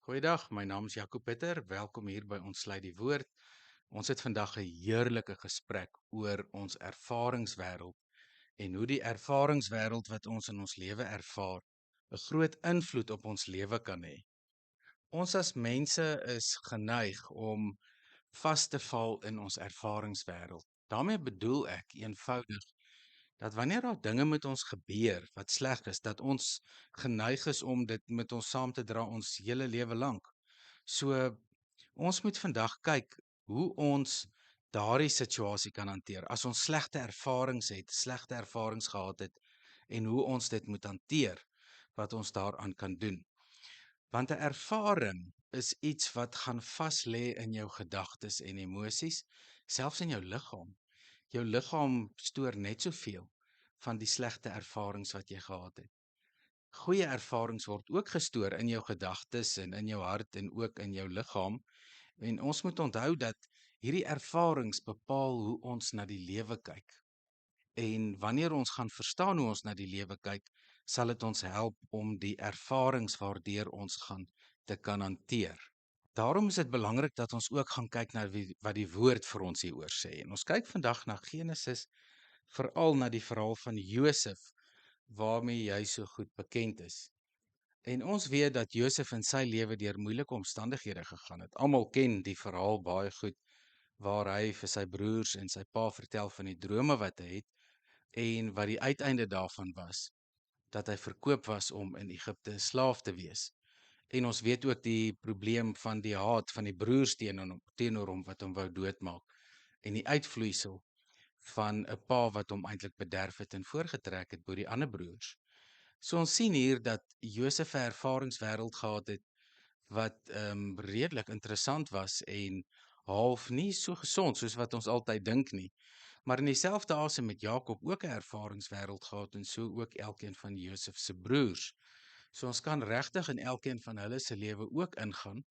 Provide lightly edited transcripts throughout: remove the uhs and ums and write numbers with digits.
Goeiedag, my naam is Jaco Pieter. Welkom hier by ons Sluit die Woord. Ons het vandag 'n heerlike gesprek oor ons ervaringswêreld en hoe die ervaringswêreld wat ons in ons lewe ervaar, 'n groot invloed op ons lewe kan hê. Ons as mense is geneig om vas te val in ons ervaringswêreld. Daarmee bedoel ek eenvoudig dat wanneer daar dinge met ons gebeur wat sleg is, dat ons geneig is om dit met ons saam te dra ons hele lewe lank. So ons moet vandag kyk hoe ons daardie situasie kan hanteer. As ons slegte ervarings het, slegte ervarings gehad het en hoe ons dit moet hanteer, wat ons daaraan kan doen. Want 'n ervaring is iets wat gaan vas lê in jou gedagtes en emosies, selfs in jou liggaam. Jou liggaam stoor net soveel van die slegte ervarings wat jy gehad het. Goeie ervarings word ook gestoor in jou gedagtes en in jou hart en ook in jou liggaam. En ons moet onthou dat hierdie ervarings bepaal hoe ons na die lewe kyk. En wanneer ons gaan verstaan hoe ons na die lewe kyk, sal dit ons help om die ervarings waardeur ons gaan te kan hanteer. Daarom is dit belangrik dat ons ook gaan kyk na wat die woord vir ons hieroor sê. En ons kyk vandag na Genesis, veral na die verhaal van Josef, waarmee hy so goed bekend is. En ons weet dat Josef in sy lewe deur moeilike omstandighede gegaan het. Almal ken die verhaal baie goed, waar hy vir sy broers en sy pa vertel van die drome wat hy het, en wat die uiteinde daarvan was, dat hy verkoop was om in Egipte 'n slaaf te wees. En ons weet ook die probleem van die haat van die broers teenoor hom wat hom wou doodmaak, en die uitvloeisel van 'n pa wat hom eintlik bederf het en voorgetrek het bo die ander broers. So ons sien hier dat Josef 'n ervaringswêreld gehad het wat redelik interessant was en half nie so gesond soos wat ons altyd dink nie. Maar in dieselfde asem met Jakob ook 'n ervaringswêreld gehad en so ook elkeen van Josef se broers. So ons kan regtig in elkeen van hulle se lewe ook ingaan,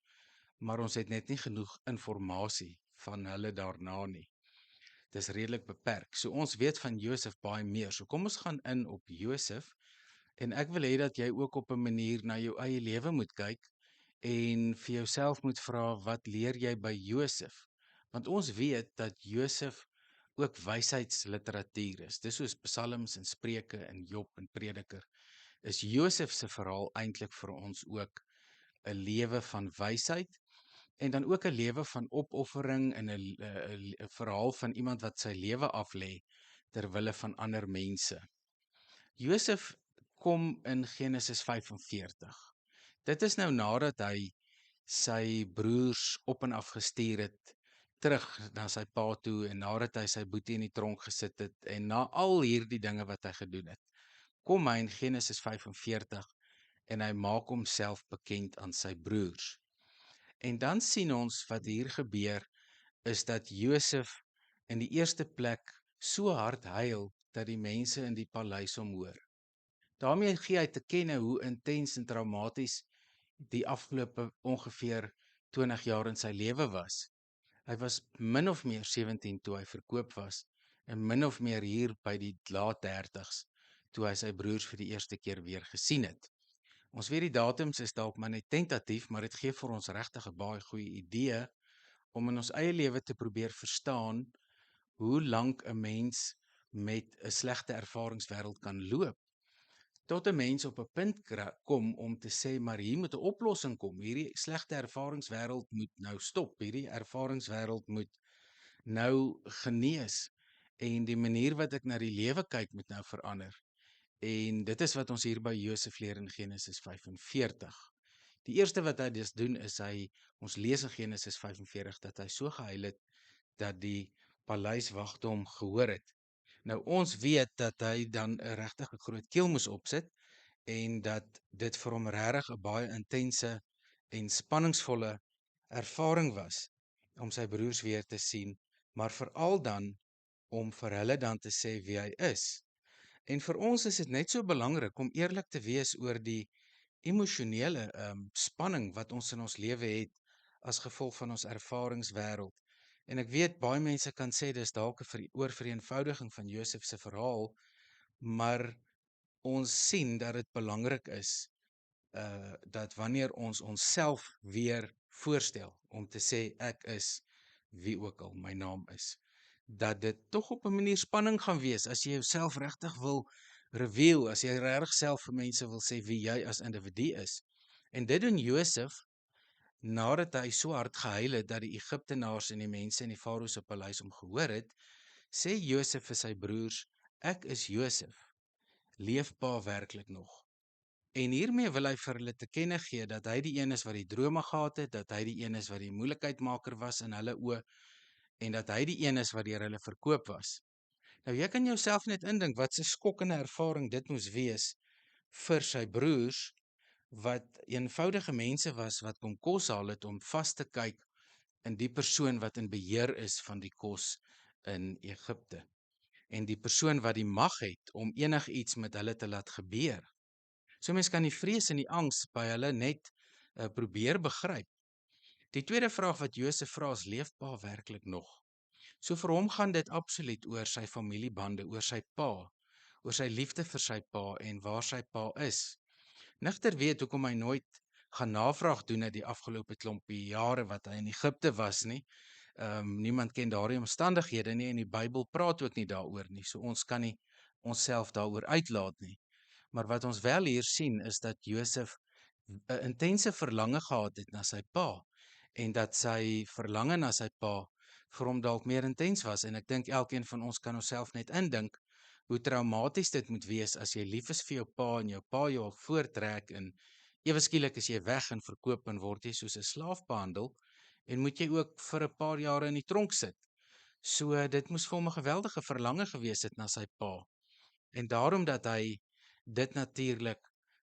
maar ons het net nie genoeg inligting van hulle daarna nie. Dis redelik beperk. So ons weet van Josef baie meer. So kom ons gaan in op Josef en ek wil hê dat jy ook op 'n manier na jou eie lewe moet kyk en vir jouself moet vra, wat leer jy by Josef? Want ons weet dat Josef ook wysheidsliteratuur is. Dis soos Psalms en Spreuke en Job en Prediker. Is Josef se verhaal eintlik vir ons ook 'n lewe van wysheid en dan ook 'n lewe van opoffering en 'n verhaal van iemand wat sy lewe aflê ter wille van ander mense. Josef kom in Genesis 45. Dit is nou nadat hy sy broers op en af gestuur het terug na sy pa toe en nadat hy sy boetie in die tronk gesit het en na al hierdie dinge wat hy gedoen het, kom hy in Genesis 45 en hy maak homself bekend aan sy broers. En dan sien ons wat hier gebeur is dat Josef in die eerste plek so hard huil dat die mense in die paleis hom hoor. Daarmee gee hy te kenne hoe intens en traumaties die afgelope ongeveer 20 jaar in sy lewe was. Hy was min of meer 17 toe hy verkoop was en min of meer hier by die laat 30s toe hy sy broers vir die eerste keer weer gesien het. Ons weet die datums is dalk maar net tentatief, maar dit gee vir ons regtig 'n baie goeie idee om in ons eie lewe te probeer verstaan hoe lank 'n mens met 'n slegte ervaringswêreld kan loop, tot 'n mens op 'n punt kom om te sê, maar hier moet 'n oplossing kom. Hierdie slegte ervaringswêreld moet nou stop. Hierdie ervaringswêreld moet nou genees en die manier wat ek na die lewe kyk moet nou verander. En dit is wat ons hier by Josef leer in Genesis 45. Die eerste wat hy dus doen is ons lees in Genesis 45 dat hy so gehuil het dat die paleiswagte hom gehoor het. Nou ons weet dat hy dan 'n regtig groot keel moes opsit en dat dit vir hom regtig 'n baie intense en spanningsvolle ervaring was om sy broers weer te sien, maar veral dan om vir hulle dan te sê wie hy is. En vir ons is dit net so belangrik om eerlik te wees oor die emosionele spanning wat ons in ons lewe het as gevolg van ons ervaringswêreld. En ek weet baie mense kan sê dis dalk 'n oorvereenvoudiging van Josef se verhaal, maar ons sien dat dit belangrik is dat wanneer ons onsself weer voorstel om te sê ek is wie ook al my naam is, dat dit tog op 'n manier spanning gaan wees as jy jouself regtig wil reveal, as jy regtig self vir mense wil sê wie jy as individu is. En dit doen Josef nadat hy so hard gehuil het dat die Egiptenaars en die mense in die Farao se paleis hom gehoor het, sê Josef vir sy broers, ek is Josef, leef pa werklik nog? En hiermee wil hy vir hulle te kenne gee dat hy die een is wat die drome gehad het, dat hy die een is wat die moeilikheidmaker was in hulle oë, en dat hy die een is wat deur hulle verkoop was. Nou jy kan jouself net indink wat 'n skokkende ervaring dit moes wees vir sy broers, wat eenvoudige mense was wat kom kos haal het om vas te kyk in die persoon wat in beheer is van die kos in Egipte. En die persoon wat die mag het om enigiets met hulle te laat gebeur. So mens kan die vrees en die angs by hulle net probeer begryp. Die tweede vraag wat Josef vra is, leef pa werklik nog? So vir hom gaan dit absoluut oor sy familiebande, oor sy pa, oor sy liefde vir sy pa en waar sy pa is. Nigter weet hoekom hy nooit gaan navraag doen uit die afgelope klompie jare wat hy in Egipte was nie. Niemand ken daardie omstandighede nie en die Bybel praat ook nie daaroor nie. So ons kan nie onsself daaroor uitlaat nie. Maar wat ons wel hier sien is dat Josef 'n intense verlange gehad het na sy pa en dat sy verlange na sy pa vir hom dalk meer intens was en ek dink elkeen van ons kan onsself net indink hoe traumaties dit moet wees as jy lief is vir jou pa en jou pa jou al voortrek en ewe skielik is jy weg en verkoop en word jy soos 'n slaaf behandel en moet jy ook vir 'n paar jare in die tronk sit. So dit moes vir hom 'n geweldige verlange gewees het na sy pa. En daarom dat hy dit natuurlik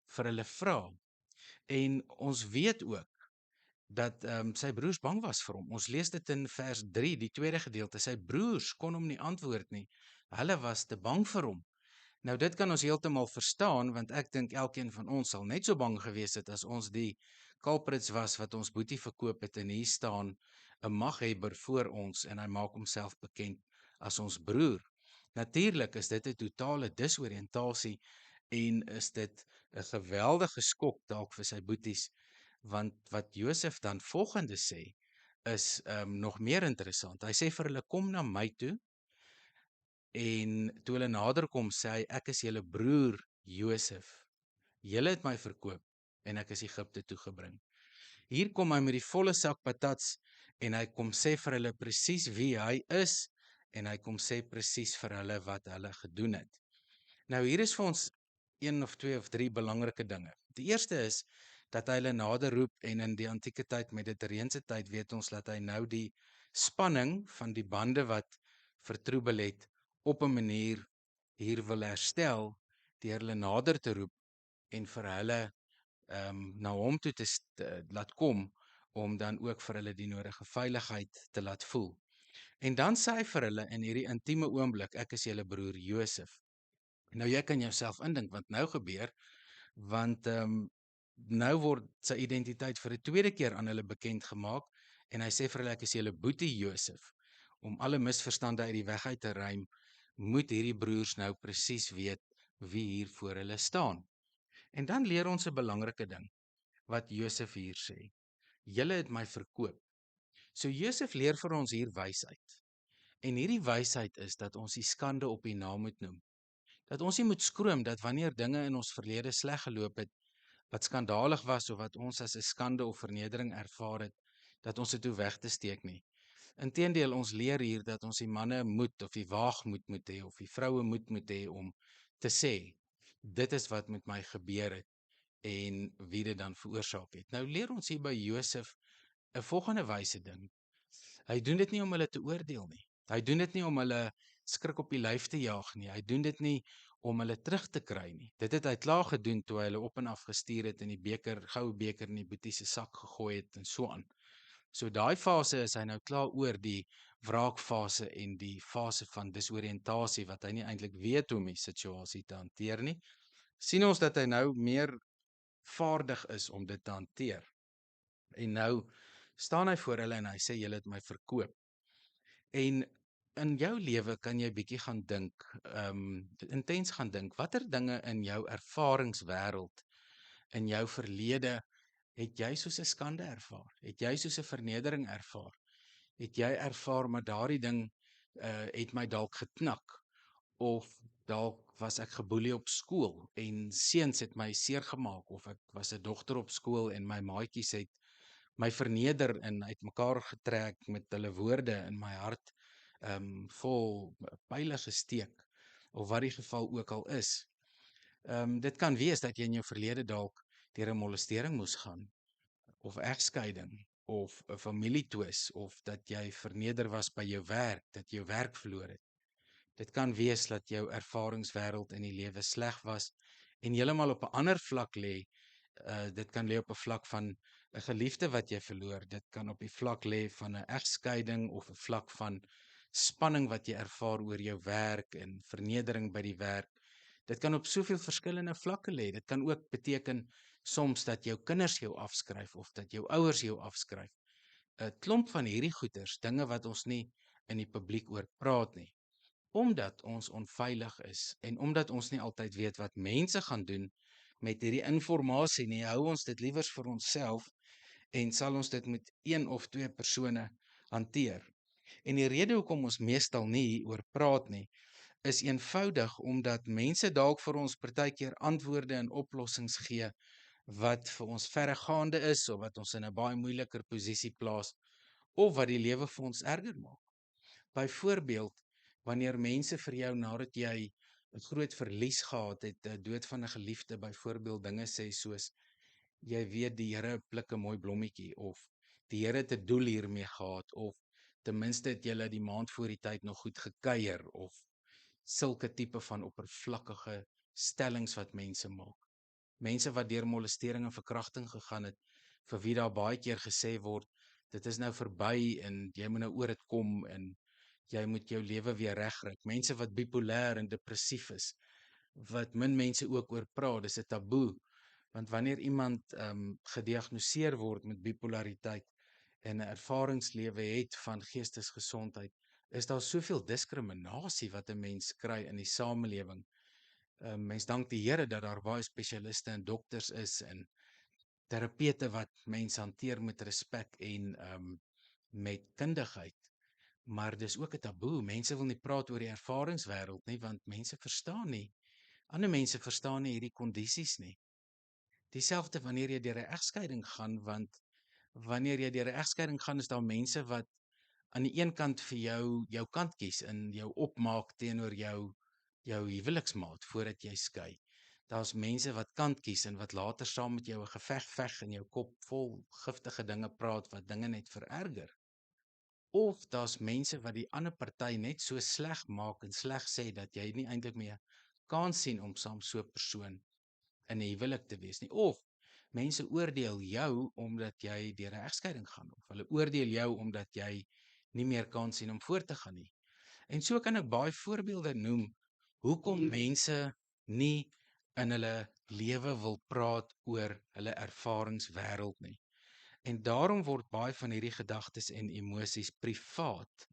vir hulle vra. En ons weet ook dat sy broers bang was vir hom. Ons lees dit in vers 3, die tweede gedeelte. Sy broers kon hom nie antwoord nie. Hulle was te bang vir hom. Nou dit kan ons heeltemal verstaan, want ek dink elkeen van ons sal net so bang gewees het as ons die culprits was wat ons boetie verkoop het en hier staan 'n maghebber voor ons en hy maak homself bekend as ons broer. Natuurlik is dit 'n totale disoriëntasie en is dit 'n geweldige skok dalk vir sy boeties, want wat Josef dan volgende sê is nog meer interessant. Hy sê vir hulle kom na my toe en toe hulle nader kom sê hy ek is julle broer Josef. Julle het my verkoop en ek is Egipte toe gebring. Hier kom hy met die volle sak patats en hy kom sê vir hulle presies wie hy is en hy kom sê presies vir hulle wat hulle gedoen het. Nou hier is vir ons een of twee of drie belangrike dinge. Die eerste is dat hy hulle nader roep en in die antieke tyd, Mediterrane tyd, weet ons dat hy nou die spanning van die bande wat vertroebel het op 'n manier hier wil herstel deur hulle nader te roep en vir hulle na hom toe te laat kom om dan ook vir hulle die nodige veiligheid te laat voel. En dan sê hy vir hulle in hierdie intieme oomblik, ek is julle broer Josef. Nou jy kan jouself indink wat nou gebeur, want nou word sy identiteit vir 'n tweede keer aan hulle bekend gemaak en hy sê vir hulle ek is julle boetie Josef. Om alle misverstande uit die weg uit te ruim, moet hierdie broers nou presies weet wie hier voor hulle staan. En dan leer ons 'n belangrike ding wat Josef hier sê. Julle het my verkoop. So Josef leer vir ons hier wysheid. En hierdie wysheid is dat ons die skande op die naam moet noem. Dat ons nie moet skroom dat wanneer dinge in ons verlede sleg geloop het, wat skandalig was of wat ons as 'n skande of vernedering ervaar het, dat ons dit toe weg te steek nie. Inteendeel, ons leer hier dat ons die manne moet of die waagmoed moet hê of die vroue moet hê om te sê, dit is wat met my gebeur het en wie dit dan veroorsaak het. Nou leer ons hier by Josef 'n volgende wyse ding. Hy doen dit nie om hulle te oordeel nie. Hy doen dit nie om hulle skrik op die lyf te jaag nie. Hy doen dit nie om hulle terug te kry nie. Dit het hy klaar gedoen toe hy hulle op en af gestuur het en die beker, goue beker in die boetie se sak gegooi het en so aan. So daai fase is hy nou klaar oor, die wraakfase en die fase van disoriëntasie wat hy nie eintlik weet hoe om die situasie te hanteer nie. Sien ons dat hy nou meer vaardig is om dit te hanteer. En nou staan hy voor hulle en hy sê julle het my verkoop. En in jou lewe kan jy bietjie gaan dink, intens gaan dink, watter dinge in jou ervaringswêreld in jou verlede, het jy soos 'n skande ervaar? Het jy soos 'n vernedering ervaar? Het jy ervaar maar daardie ding het my dalk geknak, of dalk was ek geboelie op skool en seuns het my seer gemaak, of ek was 'n dogter op skool en my maatjies het my verneder en uitmekaar getrek met hulle woorde in my hart vol pile gesteek, of wat die geval ook al is. Dit kan wees dat jy in jou verlede dalk deur 'n molestering moes gaan, of egskeiding, of 'n familietwis, of dat jy verneder was by jou werk, dat jy jou werk verloor het. Dit kan wees dat jou ervaringswêreld in die lewe sleg was en heeltemal op 'n ander vlak lê. Dit kan lê op 'n vlak van 'n geliefde wat jy verloor. Dit kan op die vlak lê van 'n egskeiding, of 'n vlak van spanning wat jy ervaar oor jou werk en vernedering by die werk. Dit kan op soveel verskillende vlakke lê. Dit kan ook beteken soms dat jou kinders jou afskryf, of dat jou ouers jou afskryf. 'n Klomp van hierdie goeters, dinge wat ons nie in die publiek oor praat nie, omdat ons onveilig is en omdat ons nie altyd weet wat mense gaan doen met hierdie inligting nie, hou ons dit liewers vir onsself en sal ons dit met 1 of 2 persone hanteer. En die rede hoekom ons meestal nie hieroor praat nie, is eenvoudig omdat mense dalk vir ons partykeer antwoorde en oplossings gee wat vir ons verregaande is, of wat ons in 'n baie moeiliker posisie plaas, of wat die lewe vir ons erger maak. Byvoorbeeld, wanneer mense vir jou nadat jy 'n groot verlies gehad het, 'n dood van 'n geliefde, byvoorbeeld dinge sê soos, jy weet die Here pluk 'n mooi blommetjie, of die Here het 'n doel hiermee gehad, of ten minste het julle die maand voor die tyd nog goed gekuier, of sulke tipe van oppervlakkige stellings wat mense maak. Mense wat deur molestering en verkrachting gegaan het, vir wie daar baie keer gesê word, dit is nou verby en jy moet nou oor dit kom en jy moet jou lewe weer regkry. Mense wat bipolêr en depressief is, wat min mense ook oor praat, dis 'n taboe, want wanneer iemand gediagnoseer word met bipolariteit en 'n ervaringslewe het van geestesgesondheid, is daar soveel diskriminasie wat 'n mens kry in die samelewing. Mens dank die Here dat daar baie spesialiste en dokters is en terapeute wat mense hanteer met respek en met kundigheid. Maar dis ook 'n taboe. Mense wil nie praat oor die ervaringswêreld nie, want mense verstaan nie. Ander mense verstaan nie hierdie kondisies nie. Dieselfde wanneer jy deur 'n egskeiding gaan, want wanneer jy deur 'n egskeiding gaan, is daar mense wat aan die een kant vir jou kant kies en jou opmaak teenoor jou huweliksmaat voordat jy skei. Daar's mense wat kant kies en wat later saam met jou 'n geveg veg en jou kop vol giftige dinge praat wat dinge net vererger. Of daar's mense wat die ander party net so sleg maak en sleg sê dat jy nie eintlik meer kans sien om saam so 'n persoon in 'n huwelik te wees nie. Of mense oordeel jou omdat jy deur 'n egskeiding gaan, of hulle oordeel jou omdat jy nie meer kans sien om voort te gaan nie. En so kan ek baie voorbeelde noem hoekom mense nie in hulle lewe wil praat oor hulle ervaringswêreld nie. En daarom word baie van hierdie gedagtes en emosies privaat.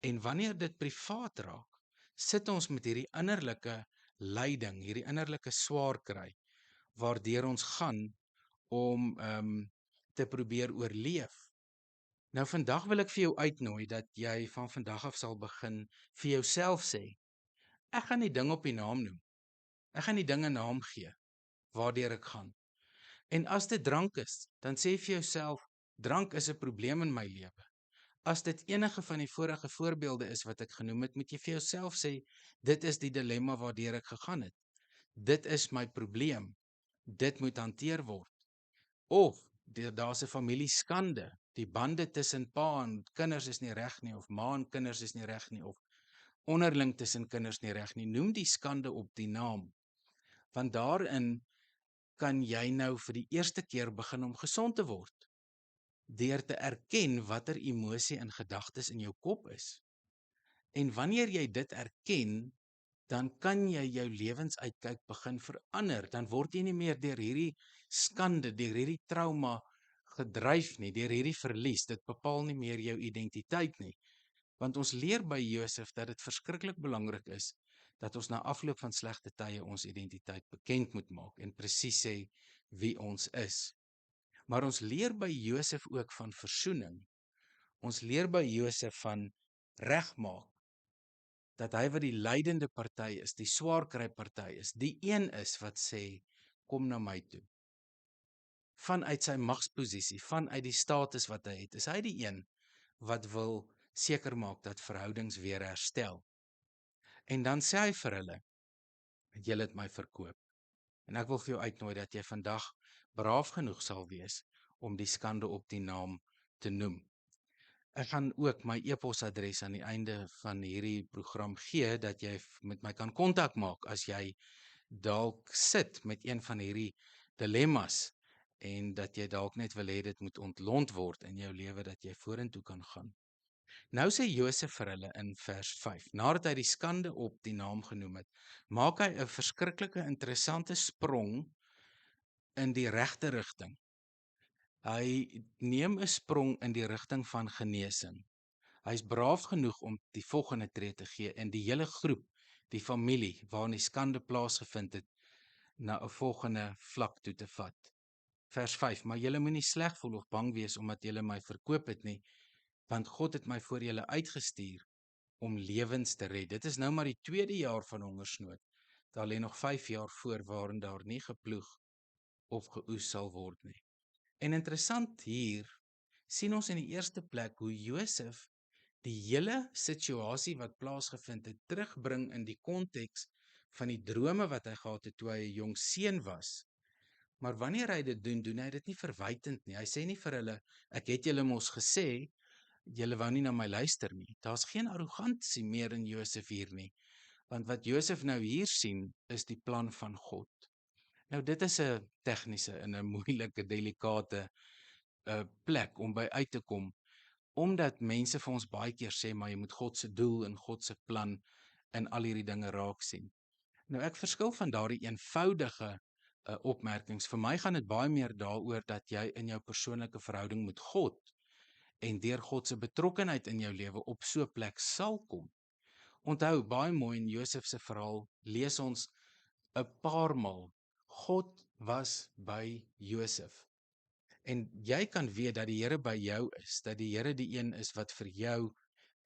En wanneer dit privaat raak, sit ons met hierdie innerlike lyding, hierdie innerlike swaar kry, waardeur ons gaan om te probeer oorleef. Nou vandag wil ek vir jou uitnooi dat jy van vandag af sal begin vir jouself sê, ek gaan die ding op die naam noem. Ek gaan die ding 'n naam gee waardeur ek gaan. En as dit drank is, dan sê vir jouself, drank is 'n probleem in my lewe. As dit enige van die vorige voorbeelde is wat ek genoem het, moet jy vir jouself sê, dit is die dilemma waardeur ek gegaan het. Dit is my probleem. Dit moet hanteer word. Of daar's 'n familieskande. Die bande tussen pa en kinders is nie reg nie, of ma en kinders is nie reg nie, of onderling tussen kinders nie reg nie. Noem die skande op die naam. Want daarin kan jy nou vir die eerste keer begin om gesond te word, deur te erken watter emosie en gedagtes in jou kop is. En wanneer jy dit erken, dan kan jy jou lewensuitkyk begin verander. Dan word jy nie meer deur hierdie skande, deur hierdie trauma gedryf nie, deur hierdie verlies. Dit bepaal nie meer jou identiteit nie. Want ons leer by Josef dat dit verskriklik belangrik is dat ons na afloop van slegte tye ons identiteit bekend moet maak en presies sê, wie ons is. Maar ons leer by Josef ook van versoening. Ons leer by Josef van regmaak, dat hy wat die lydende party is, die swaar kry party is, die een is wat sê, kom na my toe. Vanuit sy magsposisie, vanuit die status wat hy het, is hy die een wat wil seker maak dat verhoudings weer herstel. En dan sê hy vir hulle, julle het my verkoop. En ek wil vir jou uitnooi dat jy vandag braaf genoeg sal wees om die skande op die naam te noem. Ek gaan ook my e-posadres aan die einde van hierdie program gee, dat jy met my kan kontak maak as jy dalk sit met een van hierdie dilemmas en dat jy dalk net wil hê dit moet ontlont word in jou lewe, dat jy vorentoe kan gaan. Nou sê Josef vir hulle in vers 5, nadat hy die skande op die naam genoem het, maak hy 'n verskriklike interessante sprong in die regte rigting. Hy neem 'n sprong in die rigting van genesing. Hy is braaf genoeg om die volgende tree te gee en die hele groep, die familie waarin die skande plaasgevind het, na 'n volgende vlak toe te vat. Vers 5, maar julle moenie sleg voel of bang wees omdat julle my verkoop het nie, want God het my voor julle uitgestuur om lewens te red. Dit is nou maar die 2de jaar van hongersnood. Daar lê nog 5 jaar voor waarin daar nie geploeg of geoes sal word nie. En interessant hier, sien ons in die eerste plek hoe Josef die hele situasie wat plaasgevind het, terugbring in die konteks van die drome wat hy gehad het toe hy 'n jong seun was. Maar wanneer hy dit doen, doen hy dit nie verwytend nie. Hy sê nie vir hulle, ek het julle mos gesê, julle wou nie na my luister nie. Daar's geen arrogansie meer in Josef hier nie. Want wat Josef nou hier sien, is die plan van God. Nou dit is 'n tegniese en 'n moeilike, delikate plek om by uit te kom, omdat mense vir ons baie keer sê, maar jy moet God se doel en God se plan in al hierdie dinge raak sien. Nou ek verskil van daardie eenvoudige opmerkings. Vir my gaan dit baie meer daaroor dat jy in jou persoonlike verhouding met God en deur God se betrokkenheid in jou lewe op so 'n plek sal kom. Onthou, baie mooi in Josef se verhaal lees ons 'n paar maal, God was by Josef. En jy kan weet dat die Here by jou is, dat die Here die een is wat vir jou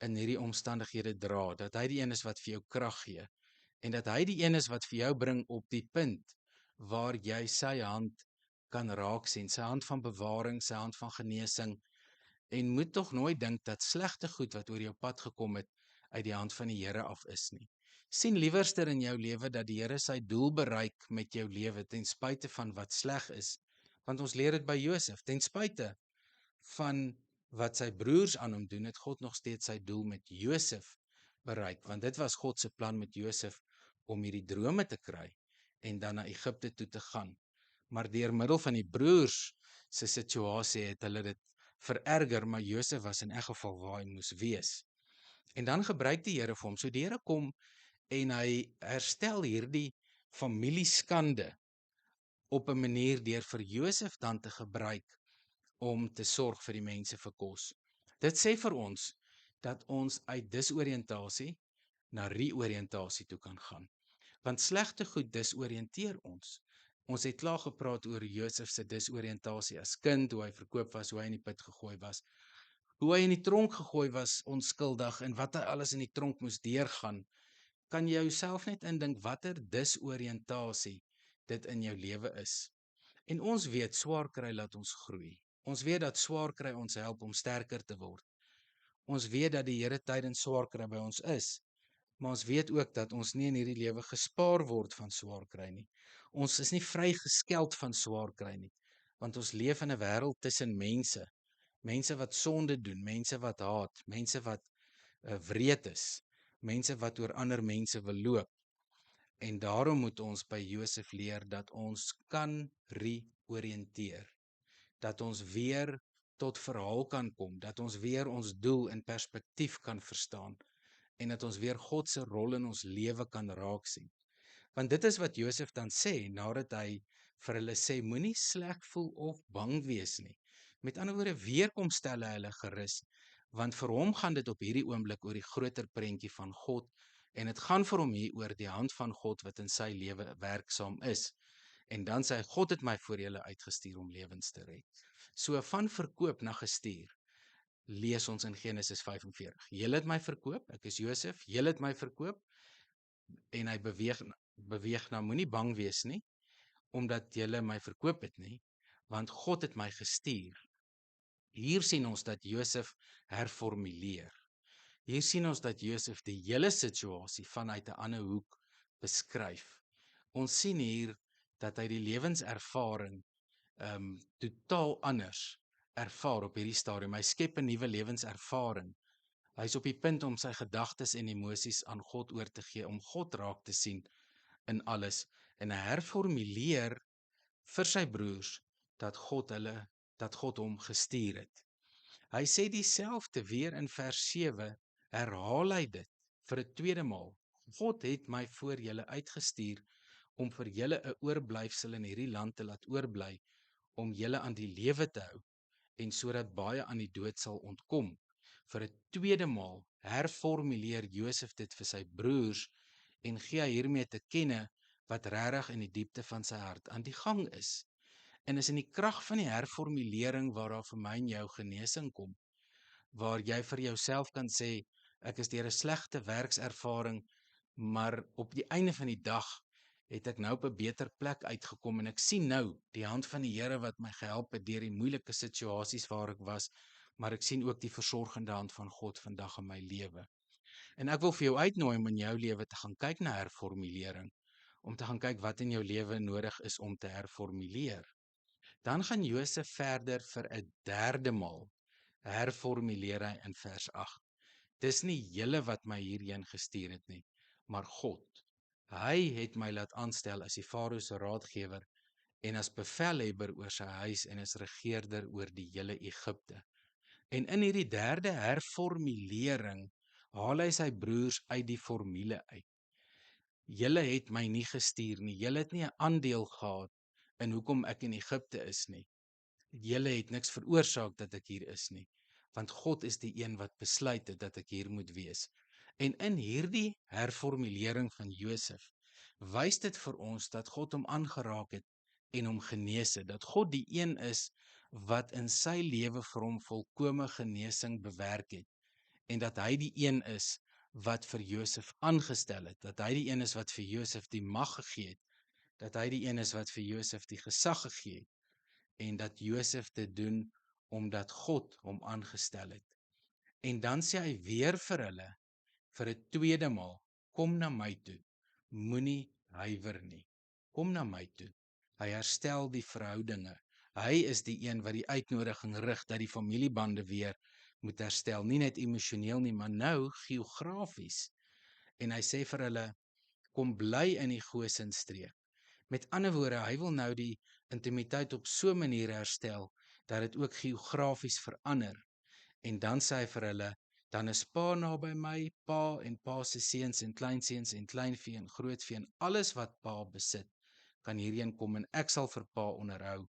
in hierdie omstandighede dra, dat hy die een is wat vir jou krag gee, en dat hy die een is wat vir jou bring op die punt waar jy sy hand kan raak sien, sy hand van bewaring, sy hand van genesing, en moet tog nooit dink dat slegte goed wat oor jou pad gekom het, uit die hand van die Here af is nie. Sien liewerster in jou lewe dat die Here sy doel bereik met jou lewe, ten spyte van wat sleg is, want ons leer dit by Josef, ten spyte van wat sy broers aan hom doen, het God nog steeds sy doel met Josef bereik, want dit was God se plan met Josef, om hierdie drome te kry, en dan na Egipte toe te gaan. Maar deur middel van die broers se situasie het hulle dit vererger, maar Josef was in elk geval waar hy moes wees. En dan gebruik die Here vir hom. So die Here kom en hy herstel hierdie familieskande op 'n manier deur vir Josef dan te gebruik om te sorg vir die mense vir kos. Dit sê vir ons dat ons uit disoriëntasie na reoriëntasie toe kan gaan. Want slegte goed disoriënteer ons. Ons het klaar gepraat oor Josef se disoriëntasie as kind, hoe hy verkoop was, hoe hy in die put gegooi was, hoe hy in die tronk gegooi was, onskuldig, en wat hy alles in die tronk moes deurgaan. Kan jy jouself net indink watter disoriëntasie dit in jou lewe is? En ons weet, swaar kry laat ons groei. Ons weet dat swaar kry ons help om sterker te word. Ons weet dat die Here tydens swaar kry by ons is. Maar ons weet ook dat ons nie in hierdie lewe gespaar word van swaar kry nie. Ons is nie vrygeskeld van swaar kry nie, want ons leef in 'n wêreld tussen mense. Mense wat sonde doen, mense wat haat, mense wat wreed is, mense wat oor ander mense wil loop. En daarom moet ons by Josef leer dat ons kan reoriënteer, dat ons weer tot verhaal kan kom, dat ons weer ons doel in perspektief kan verstaan, en dat ons weer God se rol in ons lewe kan raak sien. Want dit is wat Josef dan sê, nadat hy vir hulle sê, moenie sleg voel of bang wees nie. Met ander woorde, weer kom stel hy hulle gerus, want vir hom gaan dit op hierdie oomblik oor die groter prentjie van God, en dit gaan vir hom hier oor die hand van God wat in sy lewe werksaam is. En dan sê hy, God het my voor julle uitgestuur om lewens te red. So van verkoop na gestuur, lees ons in Genesis 45. Julle het my verkoop, ek is Josef, julle het my verkoop, en hy beweeg na, moenie bang wees nie, omdat julle my verkoop het nie, want God het my gestuur. Hier sien ons dat Josef herformuleer. Hier sien ons dat Josef die hele situasie vanuit 'n ander hoek beskryf. Ons sien hier dat hy die lewenservaring totaal anders ervaar op hierdie stadium. Hy skep 'n nuwe lewenservaring. Hy is op die punt om sy gedagtes en emosies aan God oor te gee, om God raak te sien in alles, en hy herformuleer vir sy broers dat God hom gestuur het. Hy sê dieselfde weer in vers 7, herhaal hy dit vir 'n tweede maal. God het my voor julle uitgestuur om vir julle 'n oorblyfsel in hierdie land te laat oorbly, om julle aan die lewe te hou, en sodat baie aan die dood sal ontkom. Vir 'n tweede maal herformuleer Josef dit vir sy broers en gee hy hiermee te kenne wat regtig in die diepte van sy hart aan die gang is. En is in die krag van die herformulering waar daar vir my en jou genesing kom, waar jy vir jouself kan sê, ek is deur 'n slegte werkservaring, maar op die einde van die dag het ek nou op 'n beter plek uitgekom, en ek sien nou die hand van die Here wat my gehelp het deur die moeilike situasies waar ek was, maar ek sien ook die versorgende hand van God vandag in my lewe. En ek wil vir jou uitnooi om in jou lewe te gaan kyk na herformulering, om te gaan kyk wat in jou lewe nodig is om te herformuleer. Dan gaan Josef verder vir 'n derde maal, herformuleer hy in vers 8. Dis nie julle wat my hierheen gestuur het nie, maar God. Hy het my laat aanstel as die Farao se raadgewer en as bevelhebber oor sy huis en as regeerder oor die hele Egipte. En in hierdie derde herformulering haal hy sy broers uit die formule uit. Julle het my nie gestuur nie, julle het nie 'n aandeel gehad in hoekom ek in Egipte is nie. Julle het niks veroorsaak dat ek hier is nie, want God is die een wat besluit het dat ek hier moet wees. En in hierdie herformulering van Josef, wys dit vir ons dat God hom aangeraak het en hom genees het, dat God die een is wat in sy lewe vir hom volkome genesing bewerk het, en dat hy die een is wat vir Josef aangestel het, dat hy die een is wat vir Josef die mag gegee het, dat hy die een is wat vir Josef die gesag gegee het, en dat Josef dit doen omdat God hom aangestel het. En dan sê hy weer vir hulle, vir 'n tweede maal, kom na my toe, moenie huiwer nie, kom na my toe. Hy herstel die verhoudinge. Hy is die een wat die uitnodiging rig dat die familiebande weer moet herstel, nie net emosioneel nie, maar nou geografies. En hy sê vir hulle, kom bly in die Gosenstreek. Met ander woorde, hy wil nou die intimiteit op so 'n manier herstel, dat dit ook geografies verander. En dan sê hy vir hulle, dan is pa naby my, pa en pa se seuns en kleinseuns en kleinvee en grootvee en alles wat pa besit, kan hierheen kom en ek sal vir pa onderhou,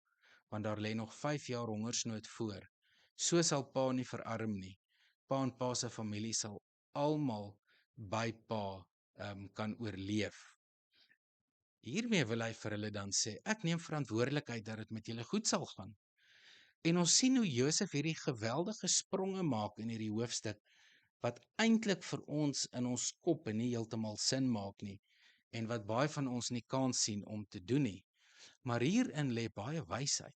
want daar lê nog 5 jaar hongersnood voor. So sal pa nie verarm nie. Pa en pa se familie sal almal by pa kan oorleef. Hiermee wil hy vir hulle dan sê, ek neem verantwoordelikheid dat dit met julle goed sal gaan. En ons sien hoe Josef hierdie geweldige spronge maak in hierdie hoofstuk, wat eintlik vir ons in ons koppe nie heeltemal sin maak nie, en wat baie van ons nie kans sien om te doen nie. Maar hierin lê baie wysheid.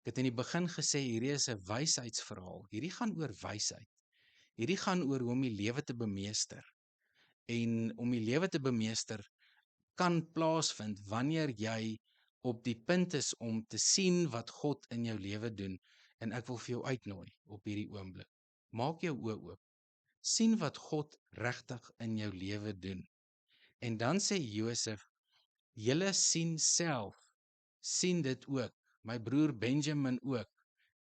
Ek het in die begin gesê, hierdie is 'n wysheidsverhaal. Hierdie gaan oor wysheid. Hierdie gaan oor hoe om die lewe te bemeester. En om die lewe te bemeester kan plaasvind wanneer jy op die punt is om te sien wat God in jou lewe doen. En ek wil vir jou uitnooi op hierdie oomblik. Maak jou oë oop. Sien wat God regtig in jou lewe doen. En dan sê Josef, julle sien self, sien dit ook. My broer Benjamin ook.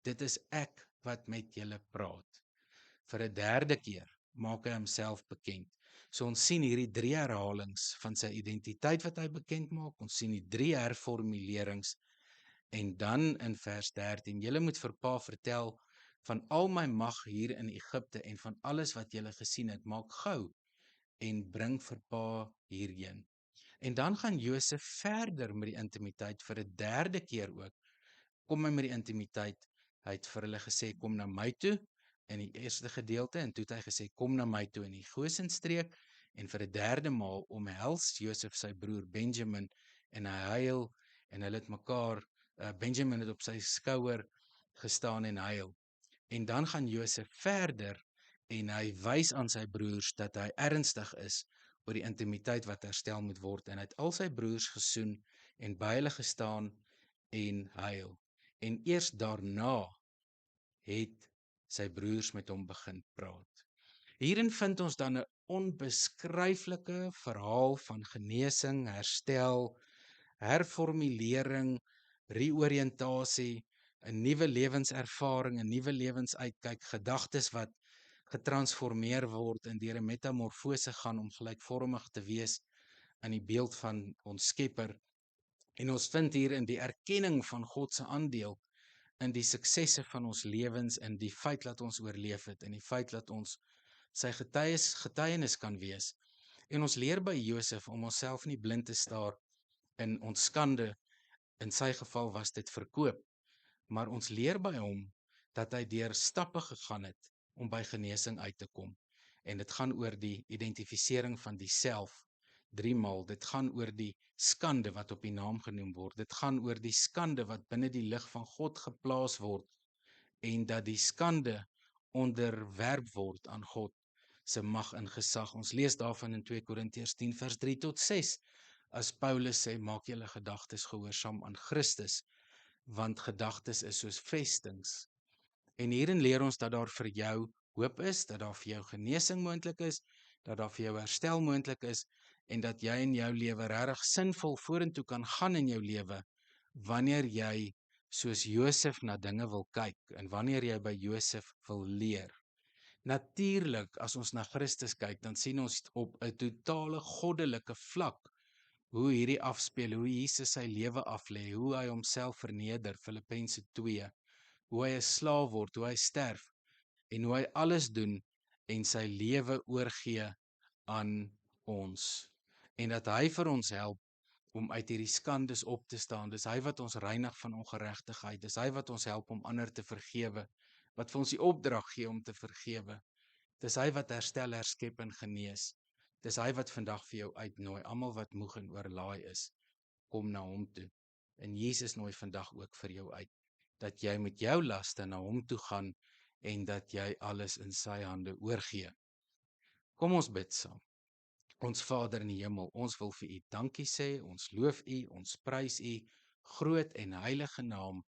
Dit is ek wat met julle praat. Vir 'n derde keer maak hy homself bekend. So ons sien hierdie 3 herhalings van sy identiteit wat hy bekend maak. Ons sien die 3 herformulerings. En dan in vers 13, julle moet vir pa vertel van al my mag hier in Egipte en van alles wat julle gesien het, maak gou en bring vir pa hierheen. En dan gaan Josef verder met die intimiteit vir 'n derde keer ook. Kom hy met die intimiteit. Hy het vir hulle gesê, kom na my toe in die eerste gedeelte, en toe het hy gesê, kom na my toe in die Gosenstreek, en vir 'n derde maal omhels Josef sy broer Benjamin, en hy huil, en hulle het mekaar, Benjamin het op sy skouer gestaan en huil. En dan gaan Josef verder, en hy wys aan sy broers dat hy ernstig is oor die intimiteit wat herstel moet word, en hy het al sy broers gesoen, en by hulle gestaan, en huil. En eers daarna het sy broers met hom begin praat. Hierin vind ons dan 'n onbeskryflike verhaal van genesing, herstel, herformulering, reoriëntasie, 'n nuwe lewenservaring, 'n nuwe lewensuitkyk, gedagtes wat getransformeer word en deur 'n metamorfose gaan om gelykvormig te wees aan die beeld van ons Skepper. En ons vind hier in die erkenning van God se aandeel in die suksesse van ons lewens, in die feit dat ons oorleef het, in die feit dat ons sy getuienis kan wees. En ons leer by Josef om onsself nie blind te staar in ons skande. In sy geval was dit verkoop, maar ons leer by hom dat hy deur stappe gegaan het om by genesing uit te kom. En dit gaan oor die identifisering van die self 3 maal. Dit gaan oor die skande wat op die naam genoem word. Dit gaan oor die skande wat binne die lig van God geplaas word, en dat die skande onderwerp word aan God se mag en gesag. Ons lees daarvan in 2 Korintiërs 10 vers 3 tot 6. As Paulus sê, maak julle gedagtes gehoorsaam aan Christus, want gedagtes is soos vestings. En hierin leer ons dat daar vir jou hoop is, dat daar vir jou genesing moontlik is, dat daar vir jou herstel moontlik is, en dat jy in jou lewe regtig sinvol vorentoe kan gaan in jou lewe, wanneer jy soos Josef na dinge wil kyk, en wanneer jy by Josef wil leer. Natuurlik, as ons na Christus kyk, dan sien ons op 'n totale goddelike vlak hoe hierdie afspeel, hoe Jesus sy lewe aflê, hoe hy homself verneder, Filippense 2, hoe hy 'n slaaf word, hoe hy sterf, en hoe hy alles doen en sy lewe oorgee aan ons. En dat hy vir ons help om uit hierdie skandes op te staan. Dis hy wat ons reinig van ongeregtigheid. Dis hy wat ons help om ander te vergewe, wat vir ons die opdrag gee om te vergewe. Dis hy wat herstel, herskep en genees. Dis hy wat vandag vir jou uitnooi. Almal wat moeg en oorlaai is, kom na hom toe. En Jesus nooi vandag ook vir jou uit, dat jy met jou laste na hom toe gaan en dat jy alles in sy hande oorgee. Kom ons bid saam. Ons Vader in die hemel, ons wil vir u dankie sê, ons loof u, ons prys u groot en heilige naam,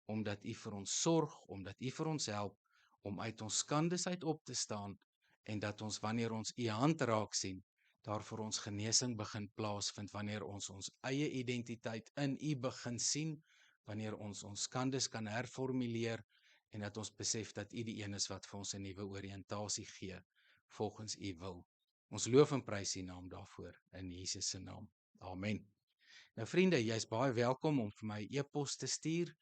omdat u vir ons sorg, omdat u vir ons help om uit ons skandes uit op te staan, en dat ons wanneer ons u hand raak sien, daar vir ons genesing begin plaasvind, wanneer ons eie identiteit in u begin sien, wanneer ons skandes kan herformuleer, en dat ons besef dat u die een is wat vir ons 'n nuwe oriëntasie gee, volgens u wil. Ons loof en prys u naam daarvoor, in Jesus se naam. Amen. Nou vriende, jy's baie welkom om vir my e-pos te stuur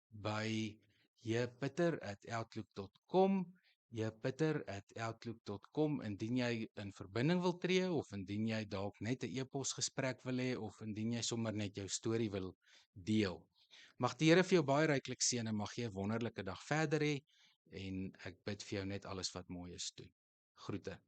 by jpitter@outlook.com, jpitter@outlook.com, indien jy in verbinding wil tree, of indien jy dalk net 'n e-pos gesprek wil hê, of indien jy sommer net jou storie wil deel. Mag die Here vir jou baie ryklik seën en mag jy 'n wonderlike dag verder hê, en ek bid vir jou net alles wat mooi is toe. Groete.